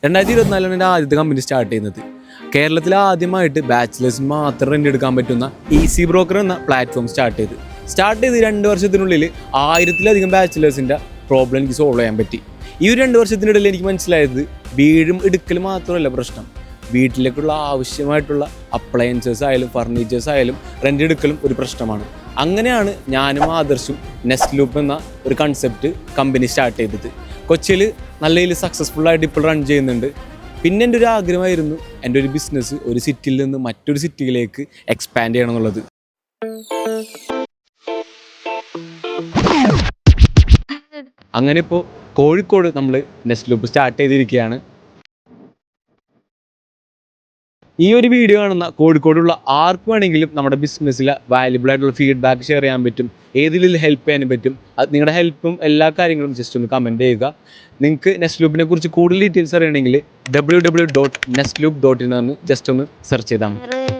2024 എൻ്റെ ആദ്യത്തെ company start ചെയ്യുന്നത്. കേരളത്തിൽ ആദ്യമായിട്ട് ബാച്ചിലേഴ്സ് മാത്രം റെൻ്റ് എടുക്കാൻ പറ്റുന്ന ഈസി ബ്രോക്കർ എന്ന പ്ലാറ്റ്ഫോം സ്റ്റാർട്ട് ചെയ്ത് 2 വർഷത്തിനുള്ളിൽ 1000-ലധികം ബാച്ചിലേഴ്സിൻ്റെ പ്രോബ്ലം എനിക്ക് സോൾവ് ചെയ്യാൻ പറ്റി. ഈ ഒരു 2 വർഷത്തിനിടയിൽ എനിക്ക് മനസ്സിലായത് വീടും എടുക്കൽ മാത്രമല്ല പ്രശ്നം, വീട്ടിലേക്കുള്ള ആവശ്യമായിട്ടുള്ള അപ്ലയൻസസ് ആയാലും ഫർണിച്ചേഴ്സ് ആയാലും റെൻ്റ് എടുക്കലും ഒരു പ്രശ്നമാണ്. അങ്ങനെയാണ് ഞാനും ആദർശും നെസ്റ്റ് ലൂപ്പ് എന്ന ഒരു കൺസെപ്റ്റ് കമ്പനി സ്റ്റാർട്ട് ചെയ്തത്. കൊച്ചിയിൽ നല്ല രീതിയിൽ സക്സസ്ഫുള്ളായിട്ട് ഇപ്പോൾ റൺ ചെയ്യുന്നുണ്ട്. പിന്നെ എൻ്റെ ഒരു ആഗ്രഹമായിരുന്നു എൻ്റെ ഒരു ബിസിനസ് ഒരു സിറ്റിയിൽ നിന്ന് മറ്റൊരു സിറ്റിയിലേക്ക് എക്സ്പാൻഡ് ചെയ്യണം എന്നുള്ളത്. അങ്ങനെ ഇപ്പോൾ കോഴിക്കോട് നമ്മൾ നെസ്റ്റ് ലൂപ്പ് സ്റ്റാർട്ട് ചെയ്തിരിക്കുകയാണ്. ഈ ഒരു വീഡിയോ കാണുന്ന കോഴിക്കോടുള്ള ആർക്ക് വേണമെങ്കിലും നമ്മുടെ ബിസിനസ്സിൽ വാല്യുബിൾ ആയിട്ടുള്ള ഫീഡ്ബാക്ക് ഷെയർ ചെയ്യാൻ പറ്റും, ഏതിലും ഹെൽപ്പ് ചെയ്യാനും പറ്റും. അത് നിങ്ങളുടെ ഹെൽപ്പും എല്ലാ കാര്യങ്ങളും ജസ്റ്റ് ഒന്ന് കമൻറ്റ് ചെയ്യുക. നിങ്ങൾക്ക് നെസ്റ്റ് ലൂപ്പിനെ കുറിച്ച് കൂടുതൽ ഡീറ്റെയിൽസ് അറിയണമെങ്കിൽ www.nestloop.in എന്ന് ജസ്റ്റ് ഒന്ന് സെർച്ച് ചെയ്താൽ മതി.